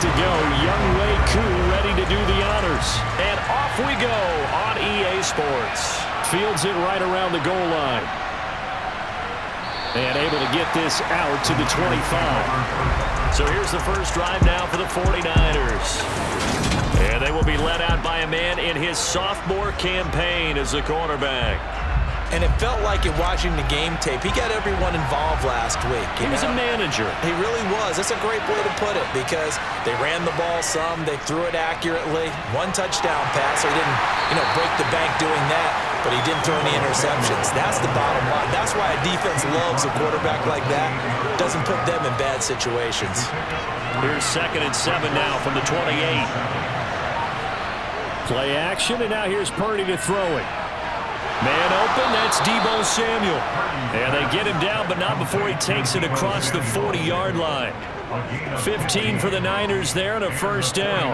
to go. Young Wei Koo ready to do the honors. And off we go on EA Sports. Fields it right around the goal line. And able to get this out to the 25. So here's the first drive now for the 49ers. And they will be led out by a man in his sophomore campaign as the quarterback. And it felt like in watching the game tape, he got everyone involved last week. He was a manager. He really was. That's a great way to put it because they ran the ball some, they threw it accurately. One touchdown pass, so he didn't, break the bank doing that, but he didn't throw any interceptions. That's the bottom line. That's why a defense loves a quarterback like that. Doesn't put them in bad situations. Here's 2nd and 7 now from the 28. Play action, and now here's Purdy to throw it. Man open, that's Deebo Samuel. And they get him down, but not before he takes it across the 40-yard line. 15 for the Niners there and a first down.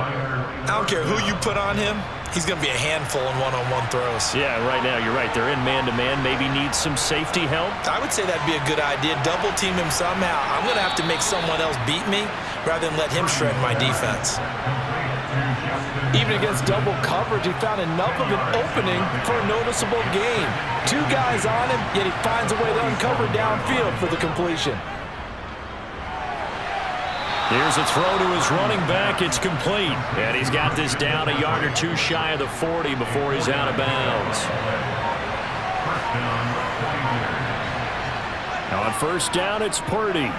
I don't care who you put on him. He's going to be a handful in one-on-one throws. Yeah, right now, you're right. They're in man-to-man. Maybe need some safety help. I would say that'd be a good idea. Double team him somehow. I'm going to have to make someone else beat me rather than let him shred my defense. Even against double coverage, he found enough of an opening for a noticeable gain. 2 guys on him, yet he finds a way to uncover downfield for the completion. Here's a throw to his running back. It's complete. And he's got this down a yard or 2 shy of the 40 before he's out of bounds. On first down, it's Purdy.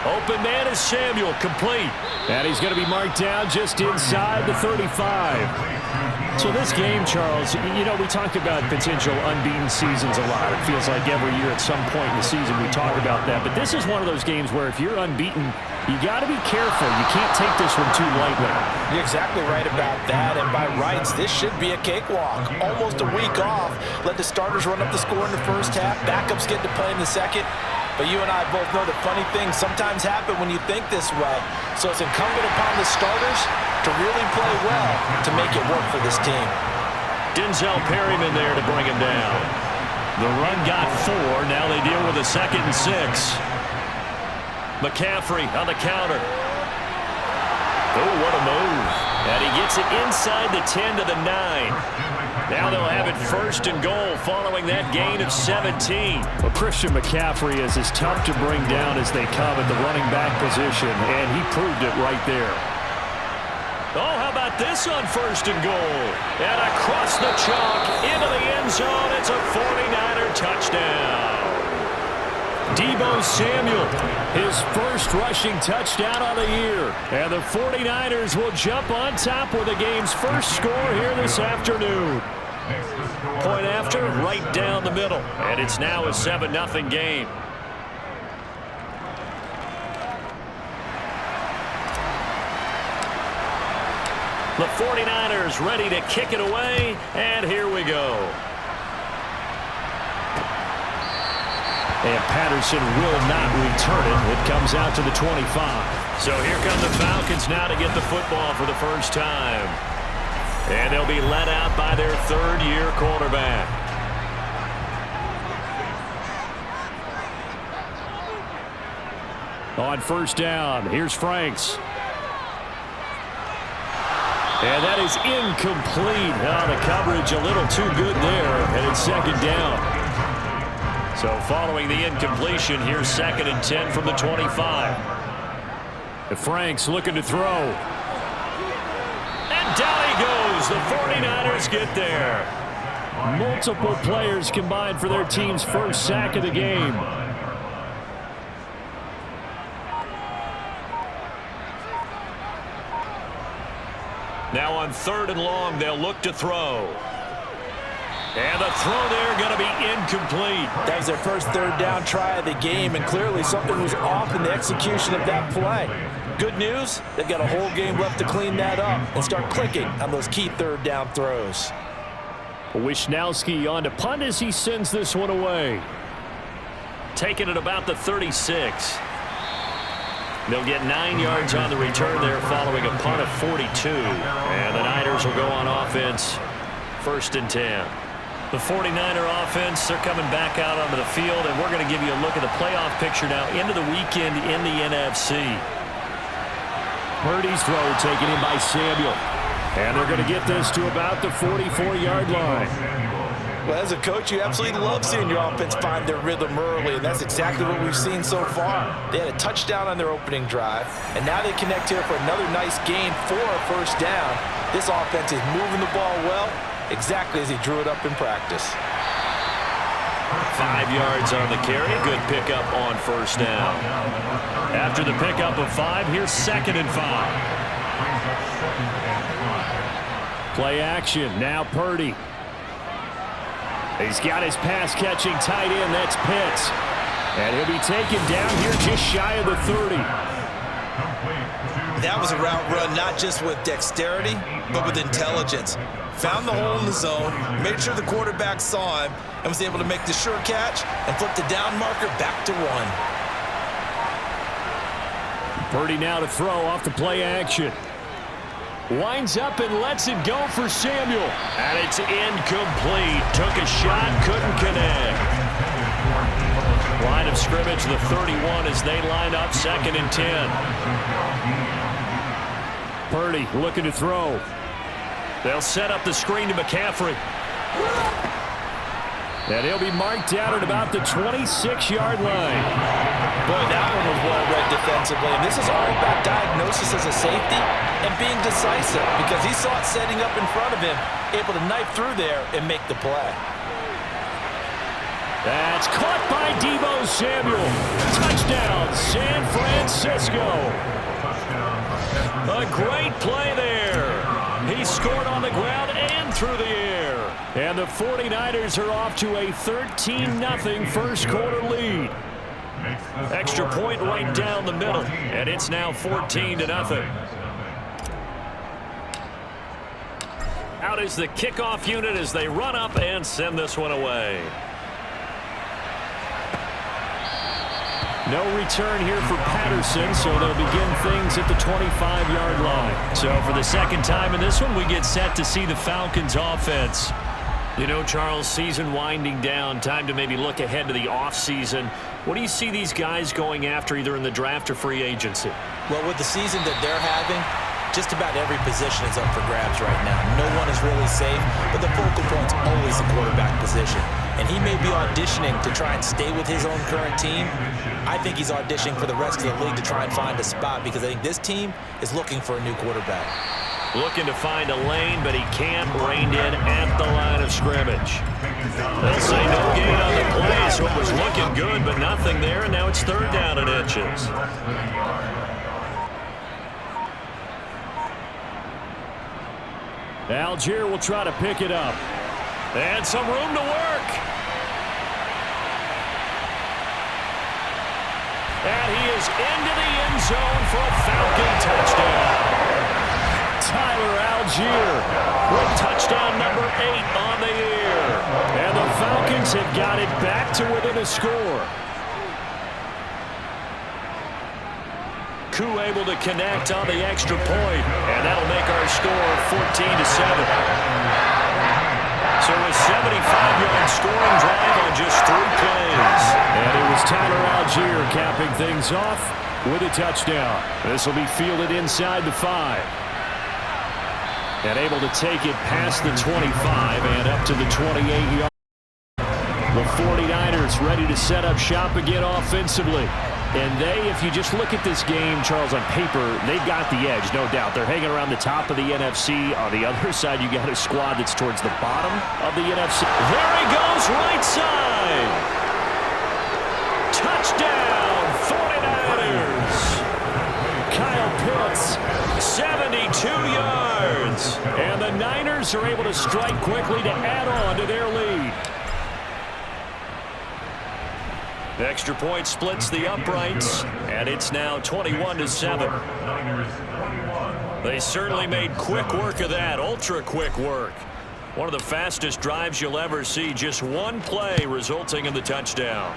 Open man is Samuel, complete. And he's going to be marked down just inside the 35. So this game, Charles, we talked about potential unbeaten seasons a lot. It feels like every year at some point in the season we talk about that. But this is one of those games where if you're unbeaten, you got to be careful. You can't take this one too lightly. You're exactly right about that. And by rights, this should be a cakewalk. Almost a week off. Let the starters run up the score in the first half. Backups get to play in the second. But you and I both know that funny things sometimes happen when you think this way. So it's incumbent upon the starters to really play well to make it work for this team. Denzel Perryman there to bring him down. The run got 4. Now they deal with a 2nd and 6. McCaffrey on the counter. Oh, what a move. And he gets it inside the 10 to the 9. Now they'll have it 1st and goal following that gain of 17. Well, Christian McCaffrey is as tough to bring down as they come at the running back position, and he proved it right there. Oh, how about this on 1st and goal? And across the chalk into the end zone. It's a 49er touchdown. Deebo Samuel, his first rushing touchdown of the year. And the 49ers will jump on top with the game's first score here this afternoon. Point after, right down the middle. And it's now a 7-0 game. The 49ers ready to kick it away. And here we go. And Patterson will not return it. It comes out to the 25. So here come the Falcons now to get the football for the first time. And they'll be led out by their 3rd-year quarterback. On first down, here's Franks. And that is incomplete. Oh, the coverage a little too good there, and it's 2nd down. So following the incompletion, here's 2nd and 10 from the 25. The Franks looking to throw. And down he goes. The 49ers get there. Multiple players combined for their team's first sack of the game. Now on 3rd and long, they'll look to throw. And the throw there going to be incomplete. That was their first 3rd down try of the game, and clearly something was off in the execution of that play. Good news, they've got a whole game left to clean that up and start clicking on those key 3rd down throws. Wisnowski on to punt as he sends this one away. Taking it about the 36. They'll get 9 yards on the return there following a punt of 42. And the Niners will go on offense, 1st and 10. The 49er offense, they're coming back out onto the field, and we're going to give you a look at the playoff picture now into the weekend in the NFC. Purdy's throw taken in by Samuel. And they're going to get this to about the 44-yard line. Well, as a coach, you absolutely love seeing your offense find their rhythm early, and that's exactly what we've seen so far. They had a touchdown on their opening drive, and now they connect here for another nice gain for a first down. This offense is moving the ball well, exactly as he drew it up in practice. 5 yards on the carry. Good pickup on first down. After the pickup of 5, here's 2nd and 5. Play action. Now Purdy. He's got his pass-catching tight end. That's Pitts. And he'll be taken down here just shy of the 30. That was a route run not just with dexterity, but with intelligence. Found the hole in the zone, made sure the quarterback saw him, and was able to make the sure catch and flip the down marker back to 1. Purdy now to throw off the play action. Winds up and lets it go for Samuel. And it's incomplete. Took a shot, couldn't connect. Line of scrimmage, the 31 as they line up 2nd and 10. Purdy looking to throw. They'll set up the screen to McCaffrey. And he'll be marked out at about the 26-yard line. Boy, that one was well read defensively. And this is all about diagnosis as a safety and being decisive, because he saw it setting up in front of him, able to knife through there and make the play. That's caught by Deebo Samuel. Touchdown, San Francisco. A great play there. He scored on the ground and through the air. And the 49ers are off to a 13-0 first quarter lead. Extra point right down the middle, and it's now 14-0. Out is the kickoff unit as they run up and send this one away. No return here for Patterson, so they'll begin things at the 25-yard line. So for the second time in this one, we get set to see the Falcons offense. You know, Charles, season winding down, time to maybe look ahead to the offseason. What do you see these guys going after either in the draft or free agency? Well, with the season that they're having, just about every position is up for grabs right now. No one is really safe, but the focal point's always the quarterback position. And he may be auditioning to try and stay with his own current team. I think he's auditioning for the rest of the league to try and find a spot, because I think this team is looking for a new quarterback. Looking to find a lane, but he can't. Reined in at the line of scrimmage. They'll say no gain on the play, so it was looking good, but nothing there, and now it's 3rd down and inches. Algier will try to pick it up. And some room to work. And he is into the end zone for a Falcon touchdown. Tyler Algier with touchdown number 8 on the year. And the Falcons have got it back to within a score. Koo able to connect on the extra point, and that'll make our score 14-7. So a 75-yard scoring drive on just 3 plays. And it was Tyler Algier capping things off with a touchdown. This will be fielded inside the 5. And able to take it past the 25 and up to the 28-yard. The 49ers ready to set up shop again offensively. And they, if you just look at this game, Charles, on paper, they've got the edge, no doubt. They're hanging around the top of the NFC. On the other side, you got a squad that's towards the bottom of the NFC. There he goes, right side. Touchdown, 49ers. Kyle Pitts, 72 yards. And the Niners are able to strike quickly to add on to their lead. The extra point splits the uprights, and it's now 21-7. They certainly made quick work of that, ultra quick work. One of the fastest drives you'll ever see, just one play resulting in the touchdown.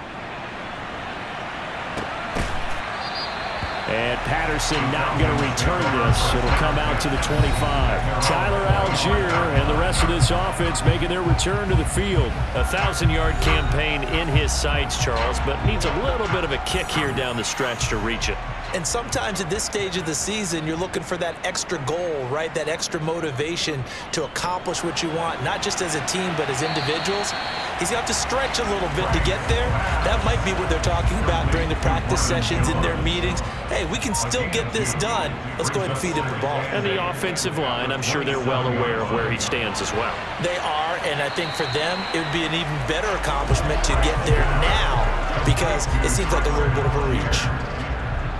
And Patterson not going to return this. It'll come out to the 25. Tyler Algier and the rest of this offense making their return to the field. A 1,000-yard campaign in his sights, Charles, but needs a little bit of a kick here down the stretch to reach it. And sometimes at this stage of the season, you're looking for that extra goal, right? That extra motivation to accomplish what you want, not just as a team, but as individuals. He's got to stretch a little bit to get there. That might be what they're talking about during the practice sessions in their meetings. Hey, we can still get this done. Let's go ahead and feed him the ball. And the offensive line, I'm sure they're well aware of where he stands as well. They are, and I think for them, it would be an even better accomplishment to get there now because it seems like a little bit of a reach.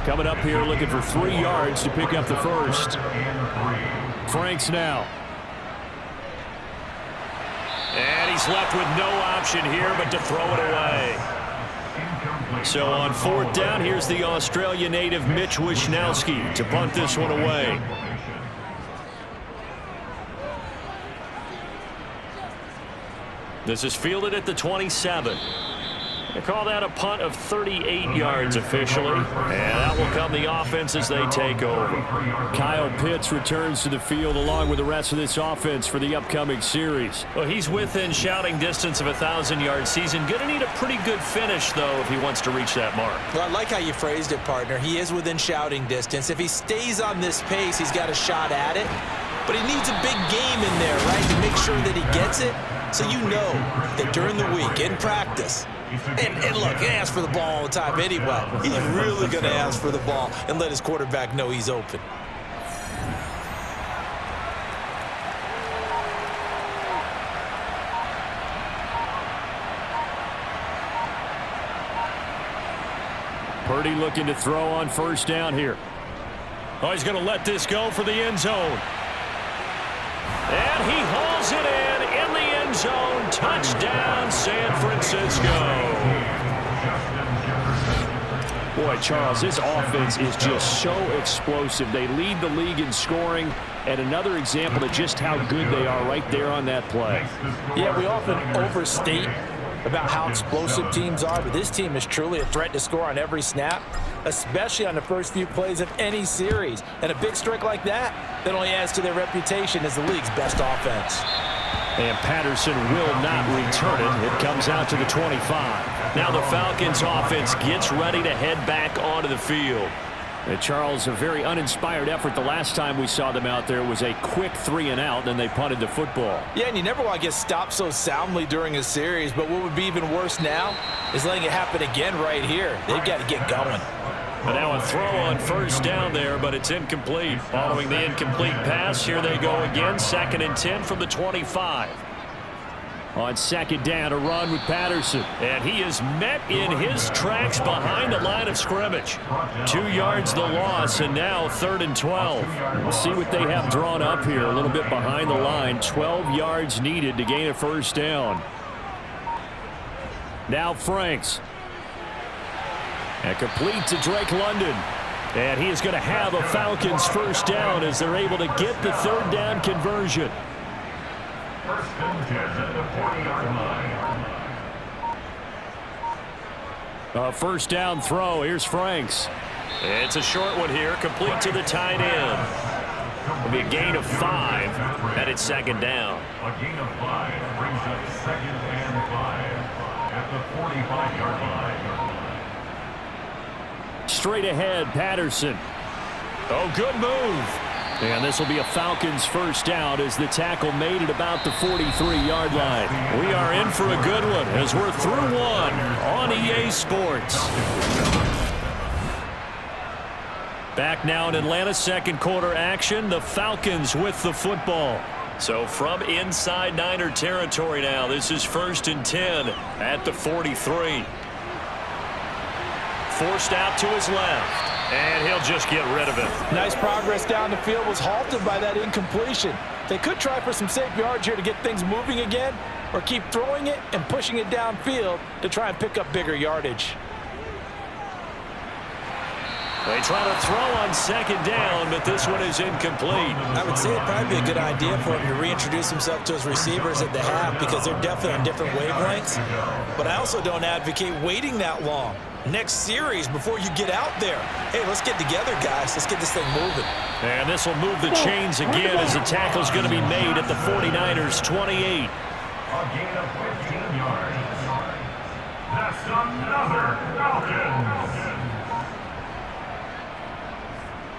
Coming up here looking for 3 yards to pick up the first. Franks now. And he's left with no option here but to throw it away. So on 4th down, here's the Australia native Mitch Wishnowsky to punt this one away. This is fielded at the 27. They call that a punt of 38 yards officially. And that will come the offense as they take over. Kyle Pitts returns to the field along with the rest of this offense for the upcoming series. Well, he's within shouting distance of a 1,000-yard season. Going to need a pretty good finish, though, if he wants to reach that mark. Well, I like how you phrased it, partner. He is within shouting distance. If he stays on this pace, he's got a shot at it. But he needs a big game in there, right, to make sure that he gets it. So you know that during the week, in practice, and look, he asks for the ball all the time anyway. He's really going to ask for the ball and let his quarterback know he's open. Purdy looking to throw on 1st down here. Oh, he's going to let this go for the end zone. And he hauls it in the end zone. Touchdown, San Francisco. Boy, Charles, this offense is just so explosive. They lead the league in scoring, and another example of just how good they are right there on that play. Yeah, we often overstate about how explosive teams are, but this team is truly a threat to score on every snap, especially on the first few plays of any series. And a big streak like that only adds to their reputation as the league's best offense. And Patterson will not return it. It comes out to the 25. Now the Falcons offense gets ready to head back onto the field. And Charles, a very uninspired effort the last time we saw them out there was a quick 3-and-out, and they punted the football. Yeah, and you never want to get stopped so soundly during a series, but what would be even worse now is letting it happen again right here. They've got to get going. And now a throw on 1st down there, but it's incomplete. Following the incomplete pass, here they go again. 2nd and 10 from the 25. On 2nd down, a run with Patterson. And he is met in his tracks behind the line of scrimmage. 2 yards the loss, and now 3rd and 12. Let's see what they have drawn up here. A little bit behind the line. 12 yards needed to gain a 1st down. Now Franks. And complete to Drake London. And he is going to have a Falcons 1st down as they're able to get the 3rd down conversion. 1st and 10 at the 40-yard line. 1st down throw. Here's Franks. It's a short one here, complete to the tight end. It'll be a gain of 5, and it's 2nd down. A gain of 5 brings up 2nd and 5 at the 45-yard line. Straight ahead, Patterson. Oh, good move. And this will be a Falcons 1st down as the tackle made it about the 43-yard line. We are in for a good one as we're through one on EA Sports. Back now in Atlanta, 2nd quarter action. The Falcons with the football. So from inside Niner territory now, this is 1st and 10 at the 43. Forced out to his left. And he'll just get rid of it. Nice progress down the field, was halted by that incompletion. They could try for some safe yards here to get things moving again, or keep throwing it and pushing it downfield to try and pick up bigger yardage. They try to throw on 2nd down, but this one is incomplete. I would say it'd probably be a good idea for him to reintroduce himself to his receivers at the half because they're definitely on different wavelengths. But I also don't advocate waiting that long. Next series before you get out there. Hey, let's get together, guys. Let's get this thing moving. And this will move the chains again as the tackle's going to be made at the 49ers 28. A gain of 15 yards. That's another Falcons.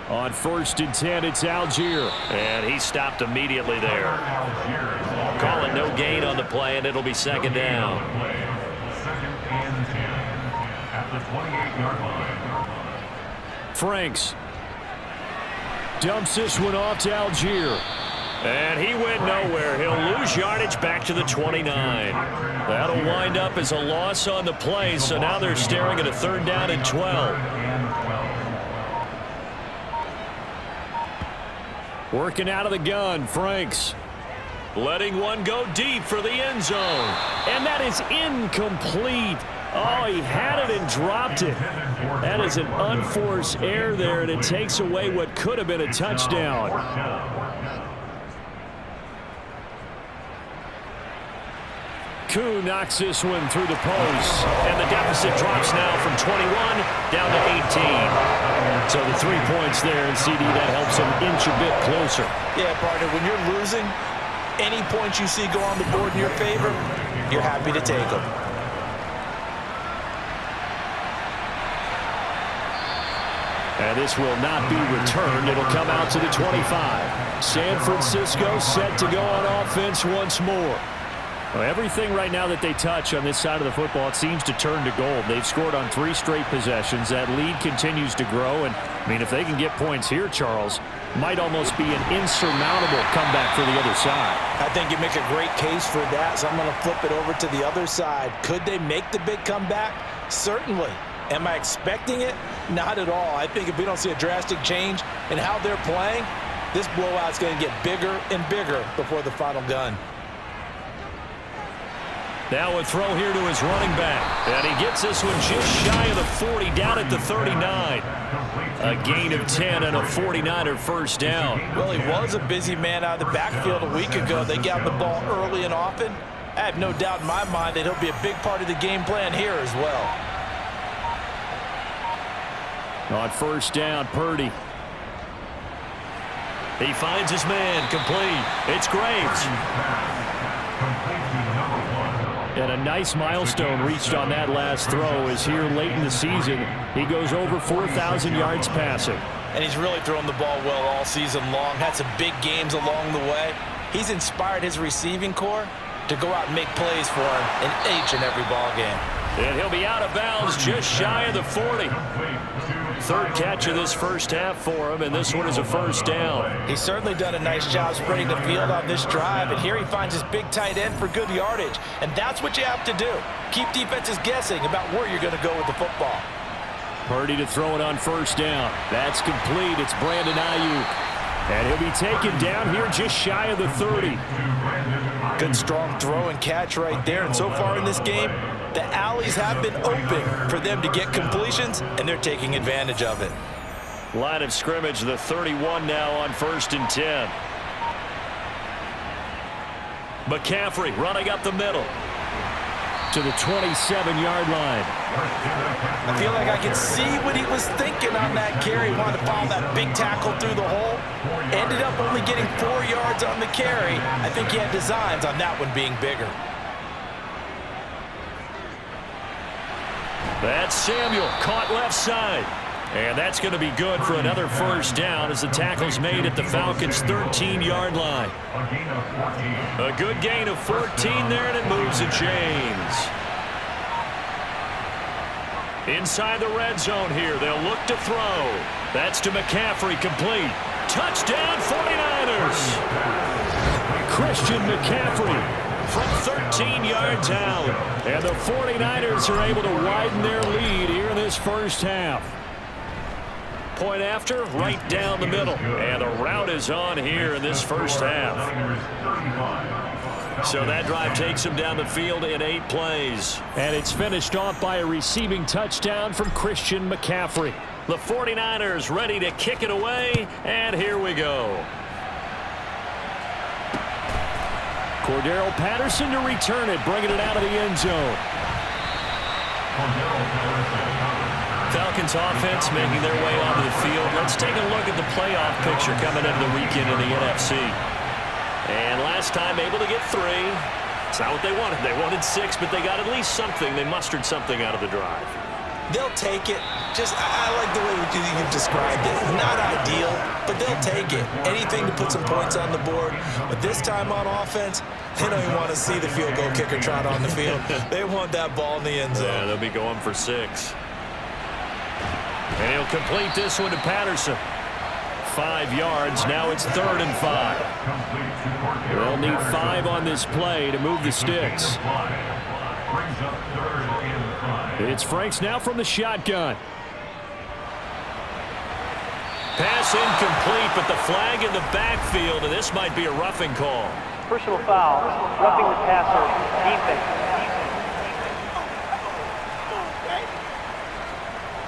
On 1st and 10, it's Algier. And he stopped immediately there. Call it no gain on the play, and it'll be 2nd down. 2nd and 10 at the 28-yard line. Franks dumps this one off to Algier. And he went nowhere. He'll lose yardage back to the 29. That'll wind up as a loss on the play, so now they're staring at a 3rd down and 12. Working out of the gun, Franks. Letting one go deep for the end zone. And that is incomplete. Oh, he had it and dropped it. That is an unforced error there, and it takes away what could have been a touchdown. Koo knocks this one through the post. And the deficit drops now from 21 down to 18. So the 3 points there, and CD, that helps him inch a bit closer. Yeah, partner, when you're losing, any points you see go on the board in your favor, you're happy to take them. And this will not be returned. It'll come out to the 25. San Francisco set to go on offense once more. Well, everything right now that they touch on this side of the football, it seems to turn to gold. They've scored on 3 straight possessions. That lead continues to grow. And, I mean, if they can get points here, Charles, might almost be an insurmountable comeback for the other side. I think you make a great case for that, so I'm going to flip it over to the other side. Could they make the big comeback? Certainly. Am I expecting it? Not at all. I think if we don't see a drastic change in how they're playing, this blowout's going to get bigger and bigger before the final gun. Now a throw here to his running back. And he gets this one just shy of the 40, down at the 39. A gain of 10 and a 49er first down. Well, he was a busy man out of the backfield a week ago. They got the ball early and often. I have no doubt in my mind that he'll be a big part of the game plan here as well. On 1st down, Purdy. He finds his man, complete. It's Graves. And a nice milestone reached on that last throw as here late in the season, he goes over 4,000 yards passing. And he's really thrown the ball well all season long. Had some big games along the way. He's inspired his receiving corps to go out and make plays for him in each and every ball game. And he'll be out of bounds just shy of the 40. 3rd catch of this first half for him, and this one is a first down. He's certainly done a nice job spreading the field on this drive, and here he finds his big tight end for good yardage. And that's what you have to do. Keep defenses guessing about where you're going to go with the football. Purdy to throw it on 1st down. That's complete. It's Brandon Ayuk. And he'll be taken down here just shy of the 30. Good strong throw and catch right there. And so far in this game, the alleys have been open for them to get completions, and they're taking advantage of it. Line of scrimmage, the 31 now on 1st and 10. McCaffrey running up the middle. To the 27-yard line. I feel like I can see what he was thinking on that carry. He wanted to follow that big tackle through the hole. Ended up only getting 4 yards on the carry. I think he had designs on that one being bigger. That's Samuel, caught left side. And that's going to be good for another first down as the tackle's made at the Falcons' 13-yard line. A good gain of 14 there, and it moves the chains. Inside the red zone here, they'll look to throw. That's to McCaffrey, complete. Touchdown, 49ers! Christian McCaffrey from 13 yards out. And the 49ers are able to widen their lead here in this first half. Point after, right down the middle. And the route is on here in this first half. So that drive takes him down the field in 8 plays. And it's finished off by a receiving touchdown from Christian McCaffrey. The 49ers ready to kick it away, and here we go. Cordero Patterson to return it, bringing it out of the end zone. Falcons offense making their way onto the field. Let's take a look at the playoff picture coming into the weekend in the NFC. And last time able to get 3. It's not what they wanted. They wanted 6, but they got at least something. They mustered something out of the drive. They'll take it. I like the way you've described it. Not ideal, but they'll take it. Anything to put some points on the board. But this time on offense, they don't even want to see the field goal kicker trot on the field. They want that ball in the end zone. Yeah, they'll be going for 6. And he'll complete this one to Patterson. 5 yards. Now it's 3rd and 5. They'll need 5 on this play to move the sticks. It's Franks now from the shotgun. Pass incomplete, but the flag in the backfield, and this might be a roughing call. Personal foul, roughing the passer, defense.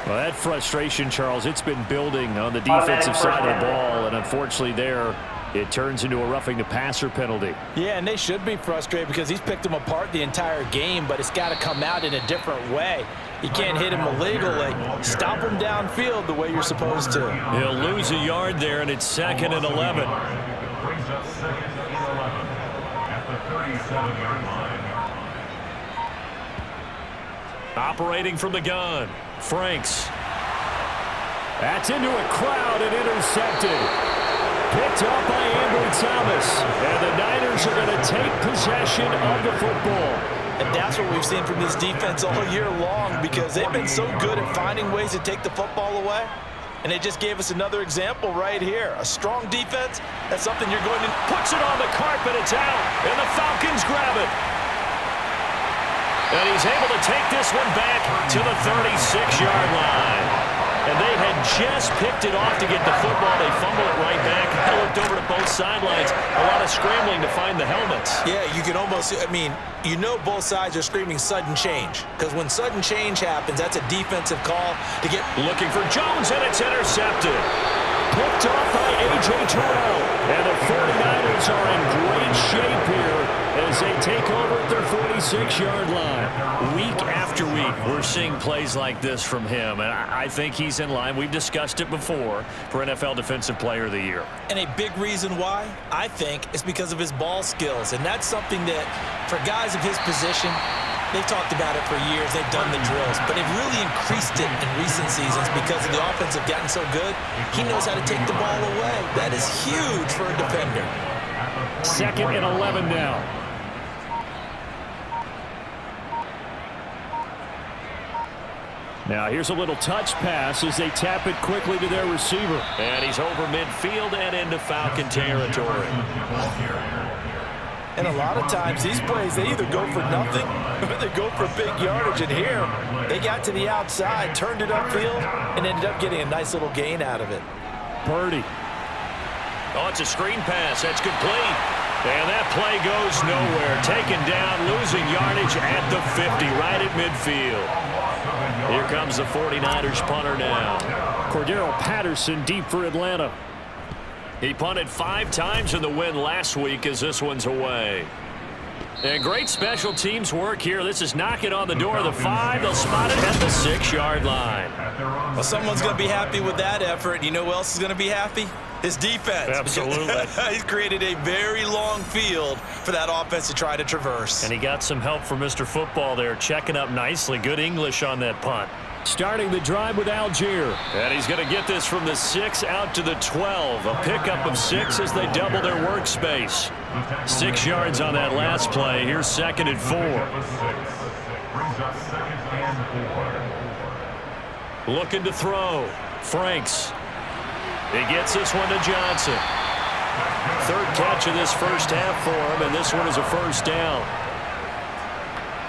Well, that frustration, Charles, it's been building on the defensive side of the ball, and unfortunately there, it turns into a roughing the passer penalty. Yeah, and they should be frustrated because he's picked them apart the entire game, but it's got to come out in a different way. You can't hit him illegally. Stop him downfield the way you're supposed to. He'll lose a yard there, and it's 2nd and 11. Brings up 2nd and 11 at the 37-yard line. Operating from the gun, Franks. That's into a crowd and intercepted. Picked up by Ambry Thomas. And the Niners are going to take possession of the football. And that's what we've seen from this defense all year long because they've been so good at finding ways to take the football away. And they just gave us another example right here. A strong defense, that's something you're going to... Puts it on the carpet, it's out, and the Falcons grab it. And he's able to take this one back to the 36-yard line. And they had just picked it off to get the football. They fumble it right back. I looked over to both sidelines. A lot of scrambling to find the helmets. Yeah, you can almost, I mean, you know both sides are screaming sudden change. Because when sudden change happens, that's a defensive call to get... Looking for Jones, and it's intercepted. Picked off by A.J. Terrell. And the 49ers are in great shape here as they take over at their 46-yard line. Week after week, we're seeing plays like this from him, and I think he's in line. We've discussed it before for NFL Defensive Player of the Year. And a big reason why, I think, is because of his ball skills. And that's something that, for guys of his position, they've talked about it for years. They've done the drills. But they've really increased it in recent seasons because of the offense have gotten so good. He knows how to take the ball away. That is huge for a defender. 2nd and 11 now. Now here's a little touch pass as they tap it quickly to their receiver. And he's over midfield and into Falcon territory. And a lot of times these plays, they either go for nothing or they go for big yardage. And here, they got to the outside, turned it upfield, and ended up getting a nice little gain out of it. Purdy. Oh, it's a screen pass. That's complete. And that play goes nowhere. Taken down, losing yardage at the 50, right at midfield. Here comes the 49ers punter now. Cordero Patterson deep for Atlanta. He punted 5 times in the win last week as this one's away. And great special teams work here. This is knocking on the door of the 5. They'll spot it at the 6-yard line. Well, someone's going to be happy with that effort. You know who else is going to be happy? His defense. Absolutely. He's created a very long field for that offense to try to traverse. And he got some help from Mr. Football there, checking up nicely. Good English on that punt. Starting the drive with Algier. And he's going to get this from the 6 out to the 12. A pickup of 6 as they double their workspace. 6 yards on that last play. Here's 2nd and 4. Brings up 2nd and 4. Looking to throw. Franks. He gets this one to Johnson. 3rd catch of this first half for him, and this one is a first down.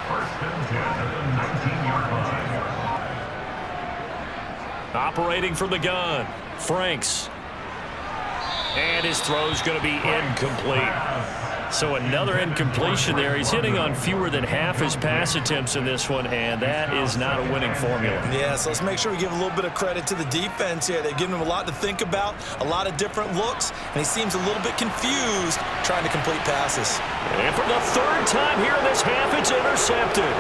1st and 10 at the 19-yard line. Operating from the gun, Franks. And his throw's going to be incomplete. So another incompletion there. He's hitting on fewer than half his pass attempts in this one, and that is not a winning formula. Yeah, so let's make sure we give a little bit of credit to the defense here. They've given him a lot to think about, a lot of different looks, and he seems a little bit confused trying to complete passes. And for the 3rd time here in this half, it's intercepted.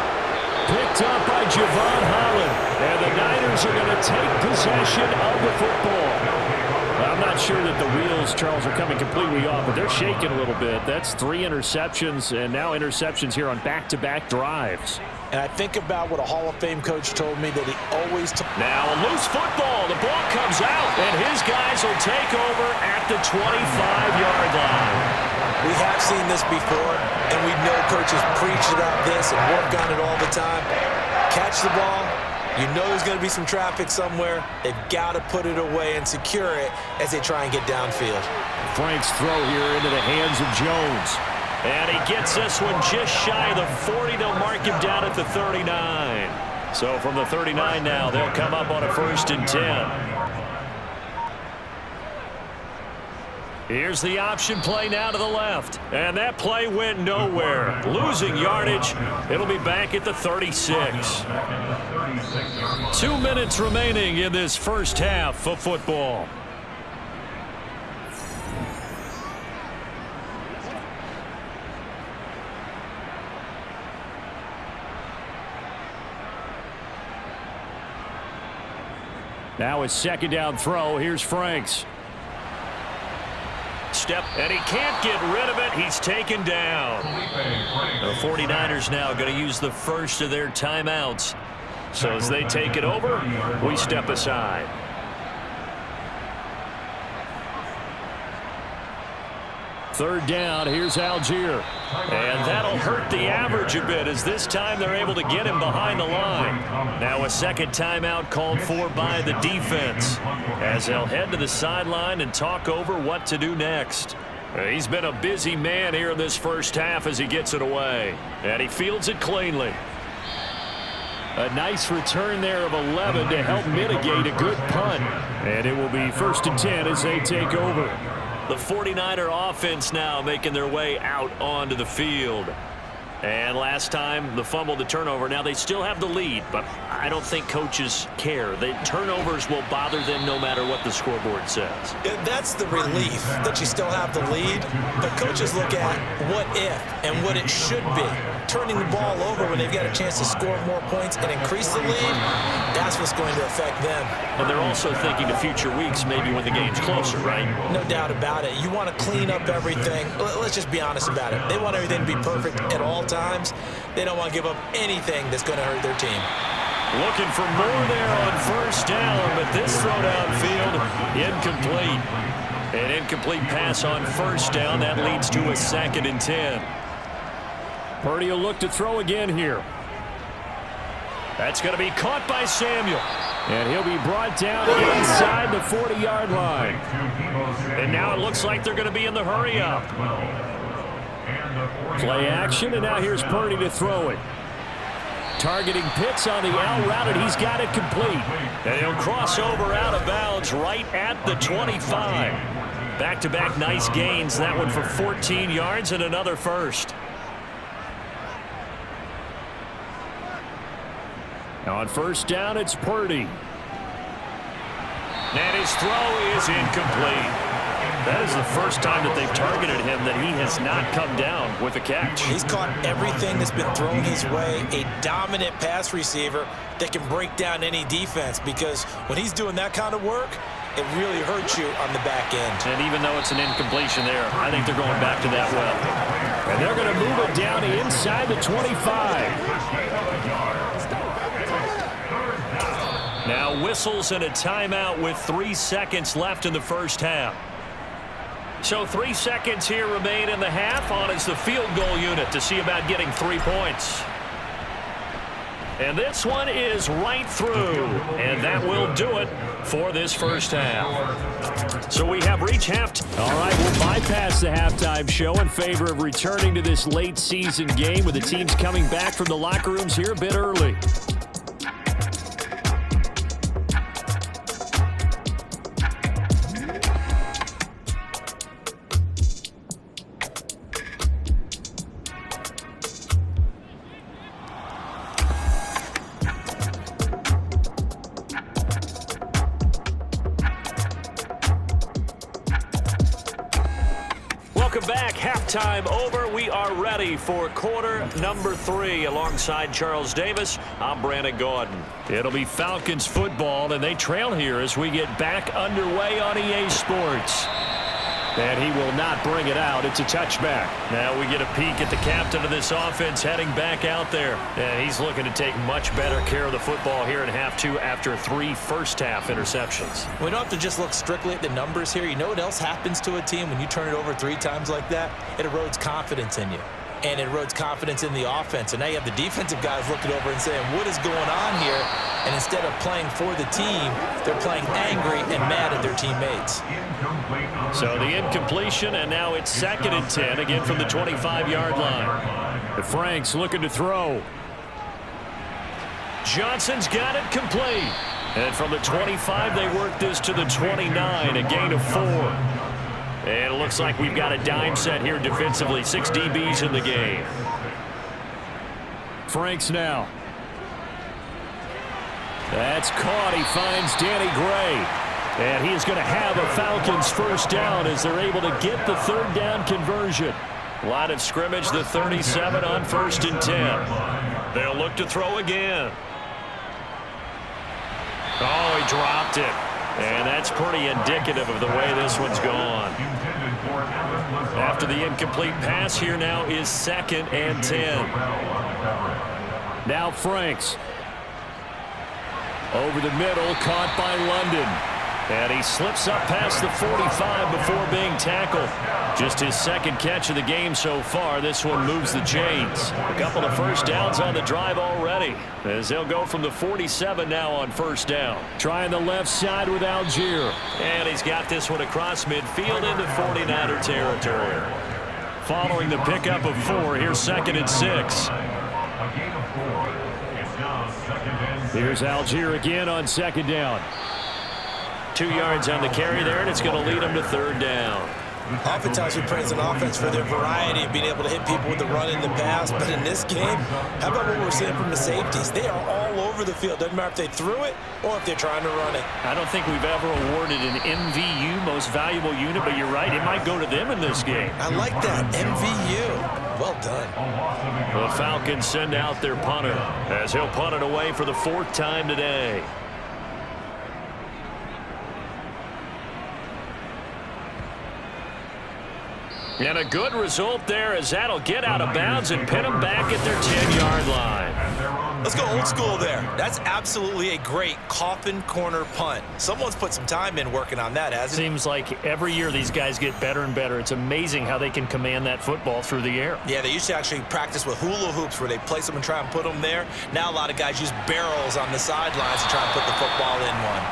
Picked up by Javon Holland. And the Niners are going to take possession of the football. I'm not sure that the wheels, Charles, are coming completely off, but they're shaking a little bit. That's 3 interceptions, and now interceptions here on back-to-back drives. And I think about what a Hall of Fame coach told me that he always took. Now a loose football. The ball comes out, and his guys will take over at the 25-yard line. We have seen this before, and we know coaches preach about this and work on it all the time. Catch the ball. You know there's going to be some traffic somewhere. They've got to put it away and secure it as they try and get downfield. Frank's throw here into the hands of Jones. And he gets this one just shy of the 40. They'll mark him down at the 39. So from the 39 now, they'll come up on a 1st and 10. Here's the option play now to the left. And that play went nowhere. Losing yardage. It'll be back at the 36. 2 minutes remaining in this first half of football. Now a second down throw. Here's Franks. Step, and he can't get rid of it. He's taken down. The 49ers now going to use the first of their timeouts. So as they take it over, we step aside. Third down, here's Algier. And that'll hurt the average a bit as this time they're able to get him behind the line. Now a second timeout called for by the defense as they'll head to the sideline and talk over what to do next. He's been a busy man here in this first half as he gets it away. And he fields it cleanly. A nice return there of 11 to help mitigate a good punt. And it will be 1st and 10 as they take over. The 49er offense now making their way out onto the field. And last time, the fumble, the turnover. Now they still have the lead, but I don't think coaches care. The turnovers will bother them no matter what the scoreboard says. That's the relief that you still have the lead. But coaches look at what if and what it should be. Turning the ball over when they've got a chance to score more points and increase the lead, that's what's going to affect them. And they're also thinking to future weeks, maybe when the game's closer, right? No doubt about it. You want to clean up everything. Let's just be honest about it. They want everything to be perfect at all times. They don't want to give up anything that's going to hurt their team. Looking for more there on 1st down, but this throw downfield, incomplete. An incomplete pass on 1st down. That leads to a 2nd and 10. Purdy will look to throw again here. That's going to be caught by Samuel. And he'll be brought down inside the 40-yard line. And now it looks like they're going to be in the hurry-up. Play action, and now here's Purdy to throw it. Targeting Pitts on the out route, and he's got it complete. And he'll cross over out of bounds right at the 25. Back-to-back nice gains. That one for 14 yards and another first. On 1st down, it's Purdy. And his throw is incomplete. That is the first time that they've targeted him that he has not come down with a catch. He's caught everything that's been thrown his way. A dominant pass receiver that can break down any defense, because when he's doing that kind of work, it really hurts you on the back end. And even though it's an incompletion there, I think they're going back to that well. And they're going to move it down inside the 25. Now whistles and a timeout with 3 seconds left in the first half. So 3 seconds here remain in the half. On is the field goal unit to see about getting 3 points. And this one is right through. And that will do it for this first half. So we have reached halftime. All right, we'll bypass the halftime show in favor of returning to this late season game with the teams coming back from the locker rooms here a bit early. Welcome back. Halftime over. We are ready for quarter number 3. Alongside Charles Davis, I'm Brandon Gaudin. It'll be Falcons football, and they trail here as we get back underway on EA Sports. And he will not bring it out. It's a touchback. Now we get a peek at the captain of this offense heading back out there. And he's looking to take much better care of the football here in half two after 3 first-half interceptions. We don't have to just look strictly at the numbers here. You know what else happens to a team when you turn it over 3 times like that? It erodes confidence in you. And it erodes confidence in the offense. And now you have the defensive guys looking over and saying, what is going on here? And instead of playing for the team, they're playing angry and mad at their teammates. So the incompletion, and now it's 2nd and 10, again from the 25-yard line. The Franks looking to throw. Johnson's got it complete. And from the 25, they work this to the 29, a gain of 4. And it looks like we've got a dime set here defensively. 6 DBs in the game. Franks now. That's caught. He finds Danny Gray. And he is going to have a Falcons first down as they're able to get the 3rd down conversion. Line of scrimmage, the 37 on 1st and 10. They'll look to throw again. Oh, he dropped it. And that's pretty indicative of the way this one's gone. After the incomplete pass, here now is 2nd and 10. Now Franks. Over the middle, caught by London. And he slips up past the 45 before being tackled. Just his 2nd catch of the game so far. This one moves the chains. A couple of first downs on the drive already, as they'll go from the 47 now on 1st down. Trying the left side with Algier. And he's got this one across midfield into 49er territory. Following the pickup of 4, here's 2nd and 6. Here's Algier again on 2nd down. 2 yards on the carry there, and it's going to lead them to 3rd down. Oftentimes we praise an offense for their variety of being able to hit people with the run and the pass, but in this game, how about what we're seeing from the safeties? They are all over the field. Doesn't matter if they threw it or if they're trying to run it. I don't think we've ever awarded an MVU, most valuable unit, but you're right, it might go to them in this game. I like that, MVU. Well done. The Falcons send out their punter as he'll punt it away for the 4th time today. And a good result there as that'll get out of bounds and pin them back at their 10-yard line. Let's go old school there. That's absolutely a great coffin corner punt. Someone's put some time in working on that, hasn't it? Seems like every year these guys get better and better. It's amazing how they can command that football through the air. Yeah, they used to actually practice with hula hoops where they place them and try and put them there. Now a lot of guys use barrels on the sidelines to try and put the football in one.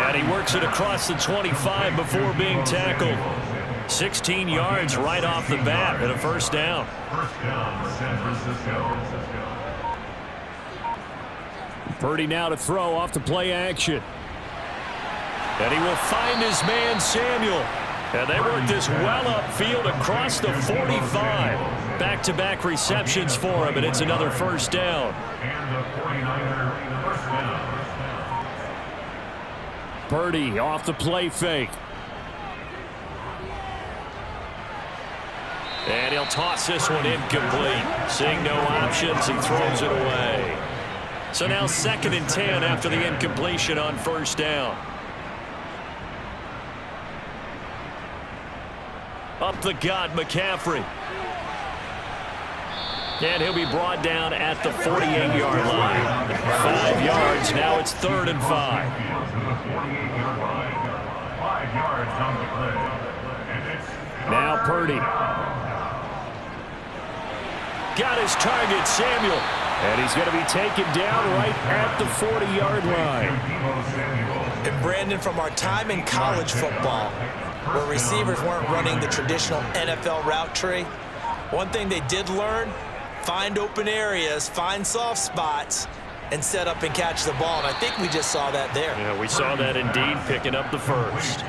And he works it across the 25 before being tackled. 16 yards right off the bat and a 1st down. First down, San Francisco. Purdy now to throw off the play action. And he will find his man Samuel. And they work this well upfield across the 45. Back-to-back receptions for him, and it's another 1st down. And the 49er first down. Purdy off the play fake. And he'll toss this one incomplete. Seeing no options, he throws it away. So now 2nd and 10 after the incompletion on 1st down. Up the gut, McCaffrey. And he'll be brought down at the 48-yard line. 5 yards, now it's 3rd and 5. To the 48-yard line. 5 yards on the play. And it's Now Purdy. Got his target, Samuel. And he's going to be taken down right at the 40-yard line. And Brandon, from our time in college football, where receivers weren't running the traditional NFL route tree, one thing they did learn, find open areas, find soft spots, and set up and catch the ball. And I think we just saw that there. Yeah, we saw that indeed, picking up the 1st.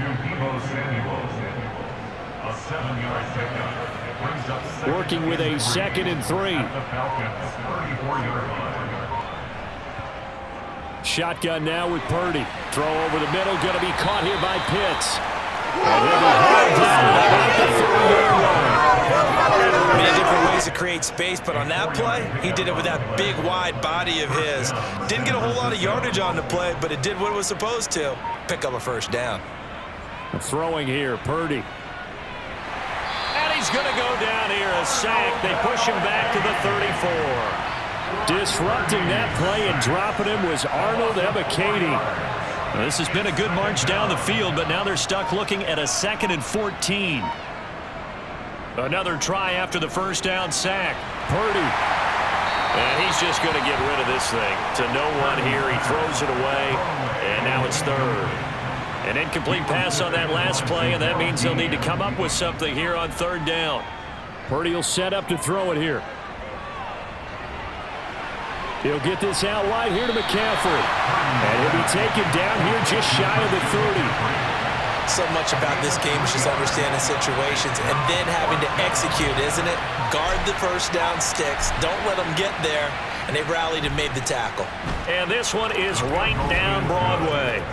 A 7-yard pickup. Working with a 2nd and 3. Shotgun now with Purdy. Throw over the middle, going to be caught here by Pitts. And he'll be hauled down about the 3-yard line. Many different ways to create space, but on that play, he did it with that big, wide body of his. Didn't get a whole lot of yardage on the play, but it did what it was supposed to. Pick up a 1st down. Throwing here, Purdy. going to go down here, a sack. They push him back to the 34. Disrupting that play and dropping him was Arnold Ebiketie. Well, this has been a good march down the field, but now they're stuck looking at a 2nd and 14. Another try after the first down sack. Purdy. And he's just going to get rid of this thing to no one here. He throws it away, and now it's 3rd. An incomplete pass on that last play, and that means they'll need to come up with something here on 3rd down. Purdy will set up to throw it here. He'll get this out wide here to McCaffrey. And he'll be taken down here just shy of the 30. So much about this game is just understanding situations and then having to execute, isn't it? Guard the first down sticks. Don't let them get there. And they rallied and made the tackle. And this one is right down Broadway.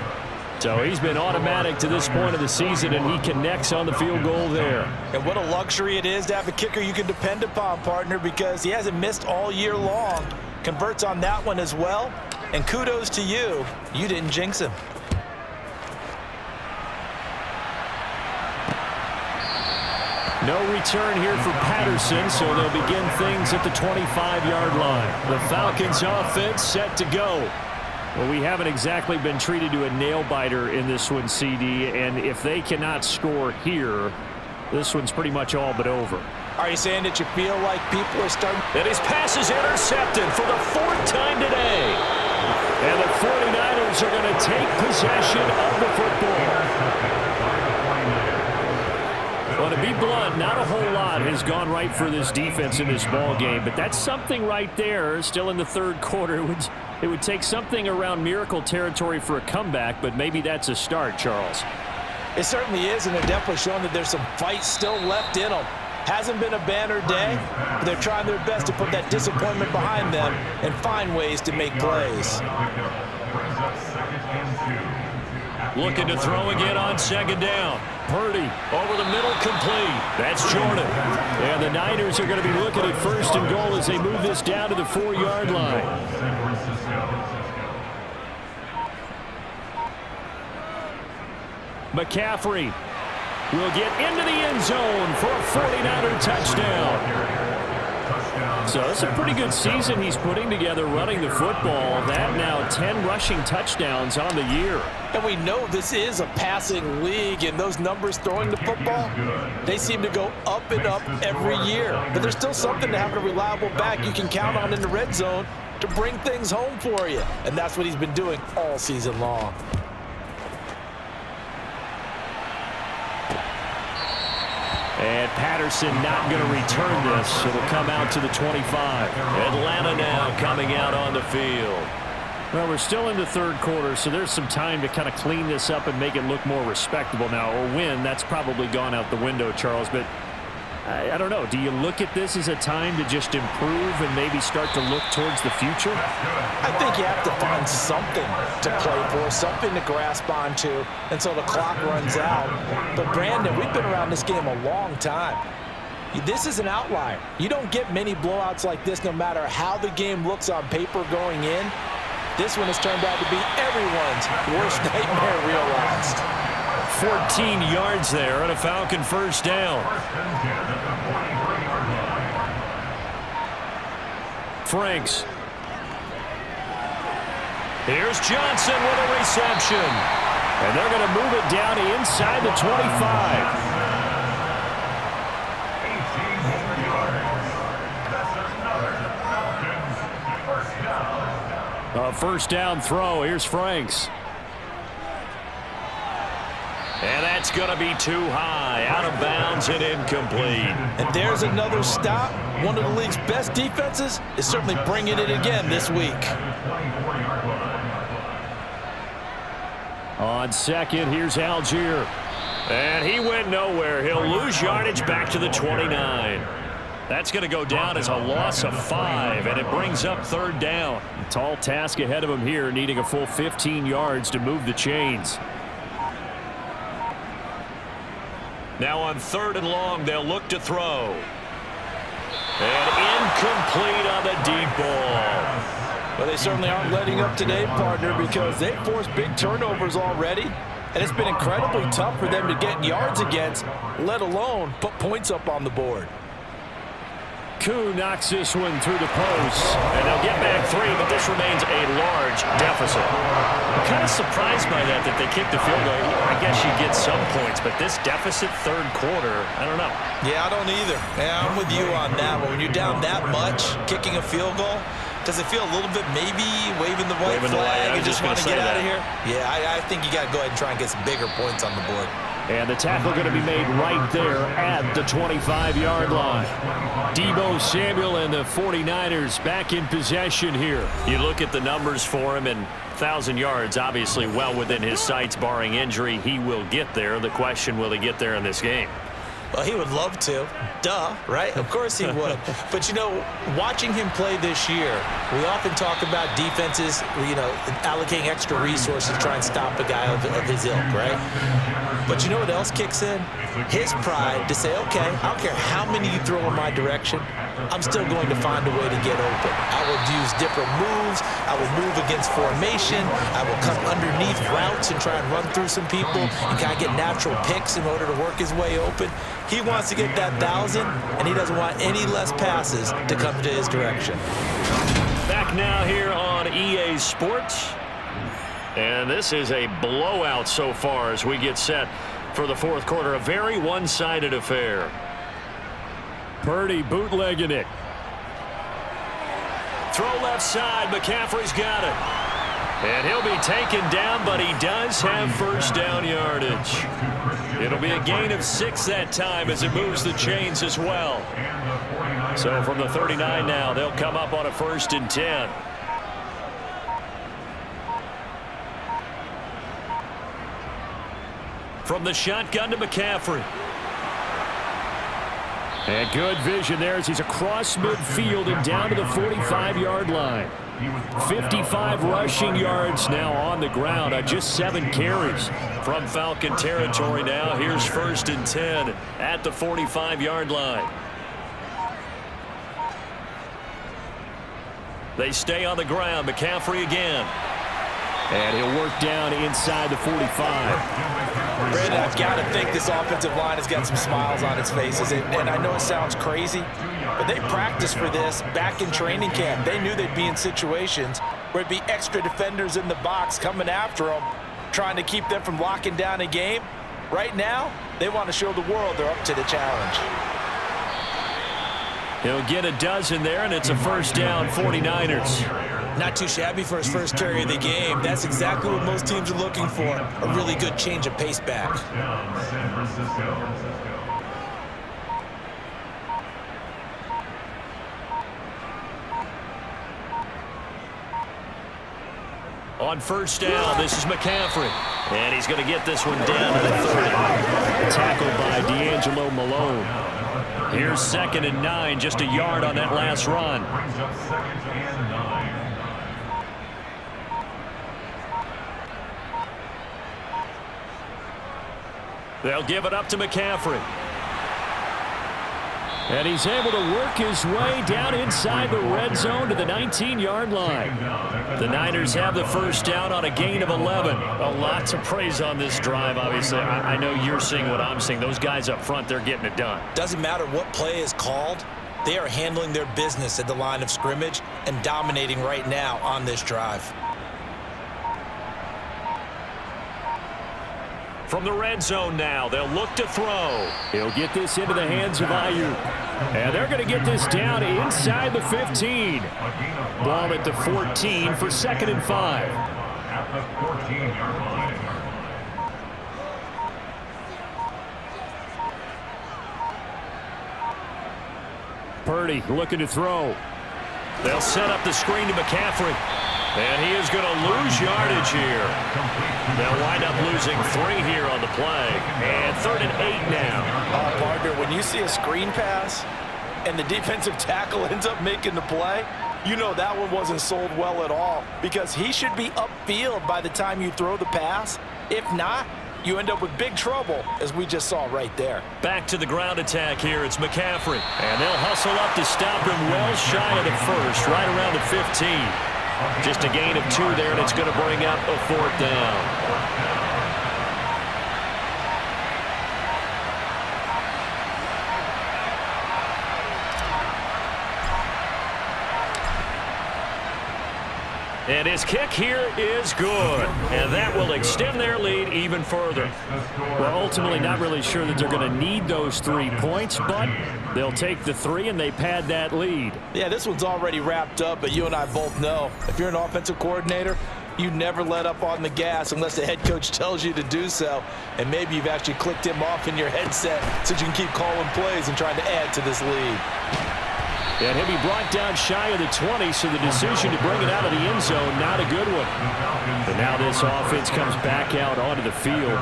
So he's been automatic to this point of the season, and he connects on the field goal there. And what a luxury it is to have a kicker you can depend upon, partner, because he hasn't missed all year long. Converts on that one as well. And kudos to you. You didn't jinx him. No return here for Patterson, so they'll begin things at the 25-yard line. The Falcons offense set to go. Well, we haven't exactly been treated to a nail-biter in this one, CD, and if they cannot score here, this one's pretty much all but over. Are you saying that you feel like people are starting? And his pass is intercepted for the 4th time today. And the 49ers are going to take possession of the football. Well, to be blunt, not a whole lot has gone right for this defense in this ball game, but that's something right there. Still in the 3rd quarter, it would take something around miracle territory for a comeback, but maybe that's a start, Charles. It certainly is, and they're definitely showing that there's some fight still left in them. Hasn't been a banner day, but they're trying their best to put that disappointment behind them and find ways to make plays. Looking to throw again on 2nd down. Purdy over the middle, complete. That's Jordan. And the Niners are going to be looking at 1st and goal as they move this down to the 4-yard line. McCaffrey will get into the end zone for a 49er touchdown. So it's a pretty good season he's putting together running the football. That now 10 rushing touchdowns on the year. And we know this is a passing league, and those numbers throwing the football, they seem to go up and up every year. But there's still something to having a reliable back you can count on in the red zone to bring things home for you. And that's what he's been doing all season long. And Patterson not going to return this. It'll come out to the 25. Atlanta now coming out on the field. Well, we're still in the 3rd quarter, so there's some time to kind of clean this up and make it look more respectable now. Or win, that's probably gone out the window, Charles. But I don't know. Do you look at this as a time to just improve and maybe start to look towards the future? I think you have to find something to play for, something to grasp onto until the clock runs out. But, Brandon, we've been around this game a long time. This is an outlier. You don't get many blowouts like this no matter how the game looks on paper going in. This one has turned out to be everyone's worst nightmare realized. 14 yards there on a Falcon 1st down. Franks. Here's Johnson with a reception. And they're going to move it down inside the 25. A 1st down throw. Here's Franks. And that's going to be too high. Out of bounds and incomplete. And there's another stop. One of the league's best defenses is certainly bringing it again this week. On 2nd, here's Algier. And he went nowhere. He'll lose yardage back to the 29. That's going to go down as a loss of 5, and it brings up 3rd down. A tall task ahead of him here, needing a full 15 yards to move the chains. Now on 3rd and long, they'll look to throw. And incomplete on the deep ball. Well, they certainly aren't letting up today, partner, because they forced big turnovers already. And it's been incredibly tough for them to get yards against, let alone put points up on the board. Koo knocks this one through the post. And they'll get back 3, but this remains a large deficit. I'm kind of surprised by that they kicked the field goal. I guess you get some points, but this deficit third quarter, I don't know. Yeah, I don't either. Yeah, I'm with you on that one. When you're down that much, kicking a field goal, does it feel a little bit maybe waving the white flag and just want to get out of here? Yeah, I think you got to go ahead and try and get some bigger points on the board. And the tackle going to be made right there at the 25-yard line. Deebo Samuel and the 49ers back in possession here. You look at the numbers for him, and 1,000 yards obviously well within his sights, barring injury. He will get there. The question, will he get there in this game? Well, he would love to. Duh, right? Of course he would. But, you know, watching him play this year, we often talk about defenses, you know, allocating extra resources to try and stop a guy of his ilk, right? But you know what else kicks in? His pride to say, okay, I don't care how many you throw in my direction, I'm still going to find a way to get open. I will use different moves. I will move against formation. I will come underneath routes and try and run through some people and kind of get natural picks in order to work his way open. He wants to get that 1,000, and he doesn't want any less passes to come to his direction. Back now here on EA Sports. And this is a blowout so far as we get set for the fourth quarter. A very one-sided affair. Purdy bootlegging it. Throw left side. McCaffrey's got it. And he'll be taken down, but he does have first down yardage. It'll be a gain of 6 that time as it moves the chains as well. So from the 39 now, they'll come up on a 1st and 10. From the shotgun to McCaffrey. And good vision there as he's across midfield and down to the 45-yard line. 55 rushing yards now on the ground on just 7 carries. From Falcon territory now, here's 1st and 10 at the 45-yard line. They stay on the ground. McCaffrey again. And he'll work down inside the 45. Brandon, I've got to think this offensive line has got some smiles on its faces. And I know it sounds crazy, but they practiced for this back in training camp. They knew they'd be in situations where it'd be extra defenders in the box coming after them, trying to keep them from locking down a game. Right now, they want to show the world they're up to the challenge. He'll get a dozen there, and it's a first down, 49ers. Not too shabby for his first carry of the game. That's exactly what most teams are looking for. A really good change of pace back. San Francisco. On first down, this is McCaffrey. And he's going to get this one down to the 30. Tackled by D'Angelo Malone. Here's 2nd and 9, just a yard on that last run. Brings up 2nd and 9. They'll give it up to McCaffrey. And he's able to work his way down inside the red zone to the 19-yard line. The Niners have the first down on a gain of 11. A lot to praise on this drive, obviously. I know you're seeing what I'm seeing. Those guys up front, they're getting it done. Doesn't matter what play is called. They are handling their business at the line of scrimmage and dominating right now on this drive. From the red zone now, they'll look to throw. He'll get this into the hands of Ayuk. And they're going to get this down inside the 15. Ball at the 14 for 2nd and 5. At the 14-yard line. Purdy looking to throw. They'll set up the screen to McCaffrey. And he is going to lose yardage here. They'll wind up losing 3 here on the play. And 3rd and 8 now. Partner, when you see a screen pass and the defensive tackle ends up making the play, you know that one wasn't sold well at all, because he should be upfield by the time you throw the pass. If not, you end up with big trouble, as we just saw right there. Back to the ground attack here. It's McCaffrey. And they'll hustle up to stop him well shy of the first, right around the 15. Just a gain of 2 there, and it's going to bring up a 4th down. And his kick here is good. And that will extend their lead even further. Well, ultimately not really sure that they're going to need those 3 points, but they'll take the 3 and they pad that lead. Yeah, this one's already wrapped up, but you and I both know if you're an offensive coordinator, you never let up on the gas unless the head coach tells you to do so. And maybe you've actually clicked him off in your headset so you can keep calling plays and trying to add to this lead. And he'll be brought down shy of the 20, so the decision to bring it out of the end zone, not a good one. But now this offense comes back out onto the field.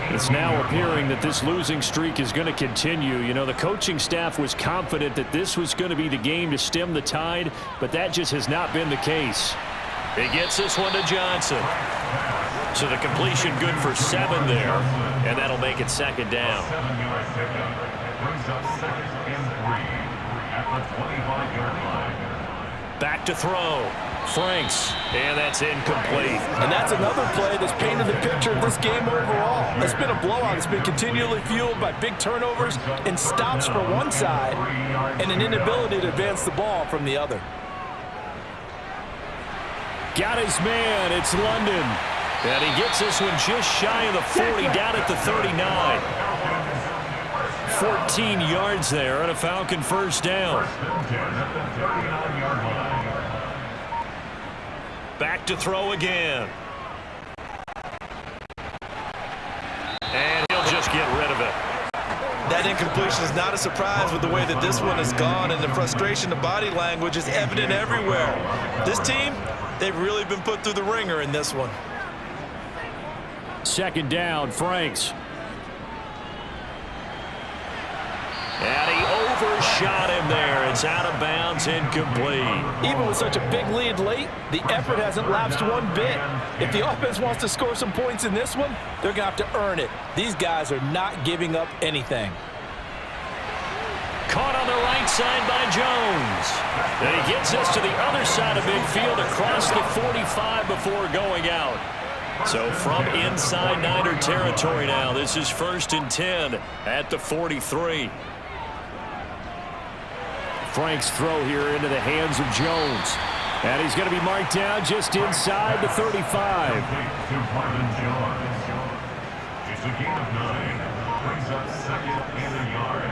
It's now appearing that this losing streak is going to continue. You know, the coaching staff was confident that this was going to be the game to stem the tide, but that just has not been the case. He gets this one to Johnson. So the completion good for 7 there, and that'll make it 2nd down. 7-yard pickup. Brings up 2nd and 3 at the 25-yard line. Back to throw. Franks, and that's incomplete. And that's another play that's painted the picture of this game overall. It's been a blowout. It's been continually fueled by big turnovers and stops for one side and an inability to advance the ball from the other. Got his man. It's London. And he gets this one just shy of the 40, down at the 39. 14 yards there and a Falcon 1st down. Back to throw again. And he'll just get rid of it. That incompletion is not a surprise with the way that this one has gone, and the frustration, the body language is evident everywhere. This team, they've really been put through the ringer in this one. 2nd down, Franks. And he overshot him there. It's out of bounds, incomplete. Even with such a big lead late, the effort hasn't lapsed one bit. If the offense wants to score some points in this one, they're going to have to earn it. These guys are not giving up anything. Caught on the right side by Jones. And he gets us to the other side of midfield across the 45 before going out. So from inside Niner territory now, this is 1st and 10 at the 43. Frank's throw here into the hands of Jones. And he's going to be marked down just inside the 35. To Marvin Jones. It's a gain of 9. Brings up 2nd and a yard.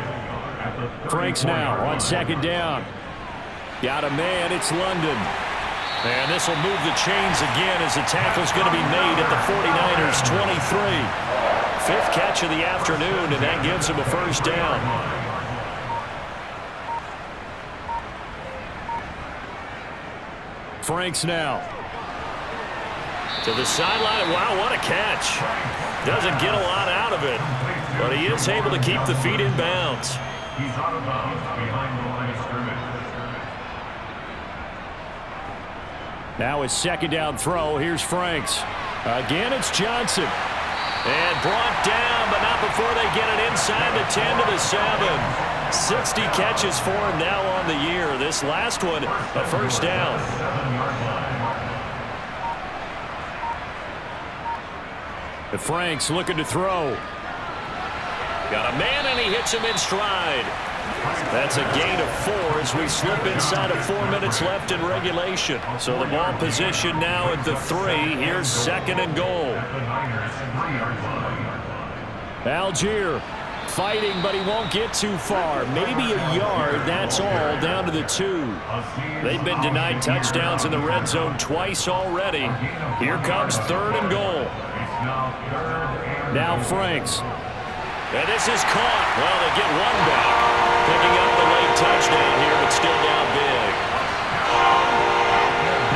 At the Franks now on 2nd down. Got a man. It's London. And this will move the chains again as the tackle's going to be made at the 49ers 23. 5th catch of the afternoon, and that gives him a 1st down. Franks now. To the sideline. Wow, what a catch. Doesn't get a lot out of it, but he is able to keep the feet in bounds. He's out of bounds behind the line of scrimmage. Now his 2nd down throw. Here's Franks. Again, it's Johnson. And brought down, but not before they get it inside the 10 to the 7. 60 catches for him now on the year. This last one, a 1st down. The Franks looking to throw. Got a man, and he hits him in stride. That's a gain of 4 as we slip inside of 4 minutes left in regulation. So the ball position now at the 3. Here's 2nd and goal. Algier fighting, but he won't get too far. Maybe a yard, that's all, down to the 2. They've been denied touchdowns in the red zone twice already. Here comes 3rd and goal. Now Franks. And this is caught. Well, they get one back. Picking up the late touchdown here, but still down big.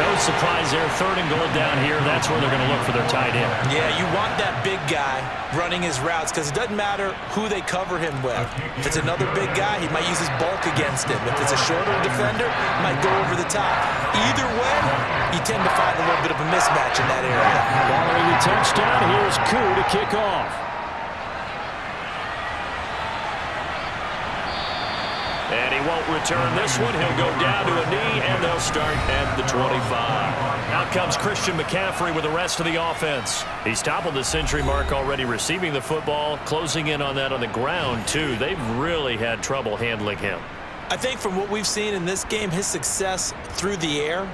No surprise there. 3rd and goal down here. That's where they're going to look for their tight end. Yeah, you want that big guy running his routes because it doesn't matter who they cover him with. If it's another big guy, he might use his bulk against him. If it's a shorter defender, he might go over the top. Either way, you tend to find a little bit of a mismatch in that area. Following the touchdown, here's Koo to kick off. And he He won't return this one. He'll go down to a knee, and they'll start at the 25. Out comes Christian McCaffrey with the rest of the offense. He's toppled the century mark already receiving the football, closing in on that on the ground, too. They've really had trouble handling him. I think from what we've seen in this game, his success through the air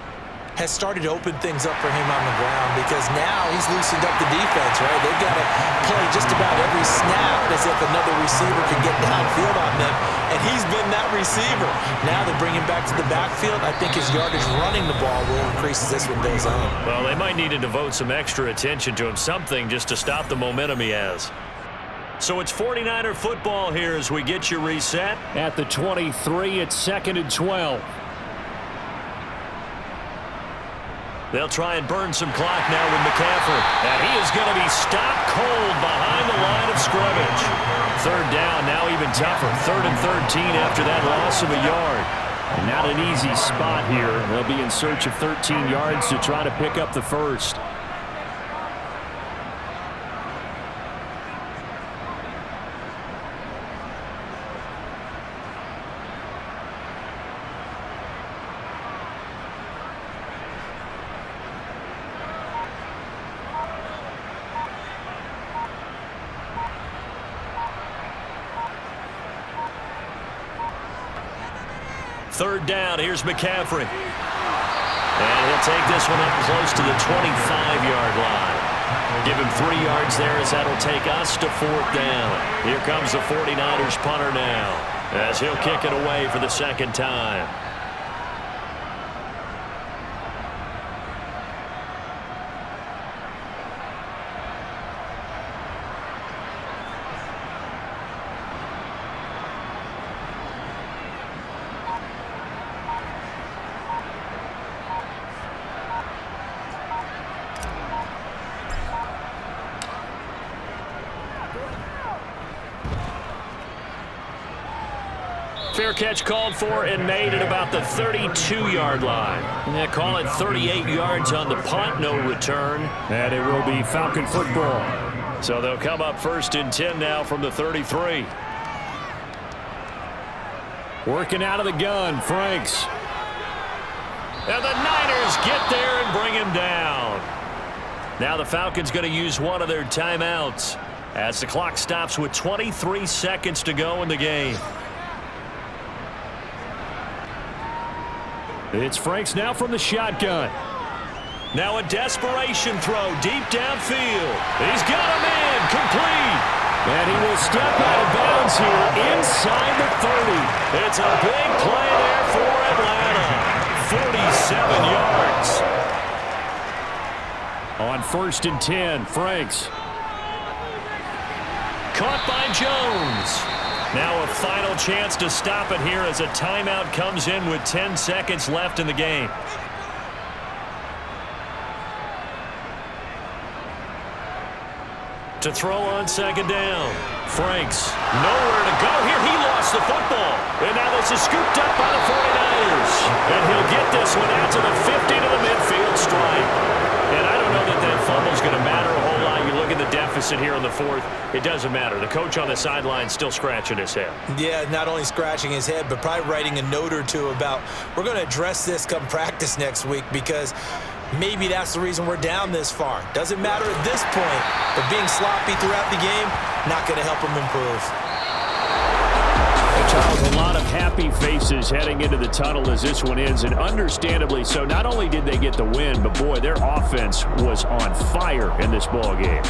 has started to open things up for him on the ground because now he's loosened up the defense, right? They've got to play just about every snap as if another receiver can get downfield on them, and he's been that receiver. Now they bring him back to the backfield. I think his yardage running the ball will increase as this one goes on. Well, they might need to devote some extra attention to him, something just to stop the momentum he has. So it's 49er football here as we get you reset. At the 23, it's 2nd and 12. They'll try and burn some clock now with McCaffrey. And he is going to be stopped cold behind the line of scrimmage. 3rd down, now even tougher. 3rd and 13 after that loss of a yard. And not an easy spot here. They'll be in search of 13 yards to try to pick up the first. Third down, here's McCaffrey. And he'll take this one up close to the 25-yard line. Give him 3 yards there as that'll take us to 4th down. Here comes the 49ers punter now as he'll kick it away for the 2nd time. Fair catch called for and made at about the 32-yard line. They call it 38 yards on the punt, no return. And it will be Falcon football. So they'll come up 1st and 10 now from the 33. Working out of the gun, Franks. And the Niners get there and bring him down. Now the Falcons going to use one of their timeouts as the clock stops with 23 seconds to go in the game. It's Franks now from the shotgun. Now a desperation throw deep downfield. He's got him in, complete. And he will step out of bounds here inside the 30. It's a big play there for Atlanta. 47 yards. On 1st and 10, Franks. Caught by Jones. Now a final chance to stop it here as a timeout comes in with 10 seconds left in the game. To throw on 2nd down. Franks, nowhere to go here. He lost the football. And now this is scooped up by the 49ers. And he'll get this one out to the 50 to the midfield stripe. And I don't know that that fumble's going to matter a whole lot. You look at the deficit here in the 4th. It doesn't matter. The coach on the sideline still scratching his head. Yeah, not only scratching his head, but probably writing a note or two about we're going to address this come practice next week because maybe that's the reason we're down this far. Doesn't matter at this point, but being sloppy throughout the game, not going to help him improve. Charles, a lot of happy faces heading into the tunnel as this one ends, and understandably so. Not only did they get the win, but boy, their offense was on fire in this ball game.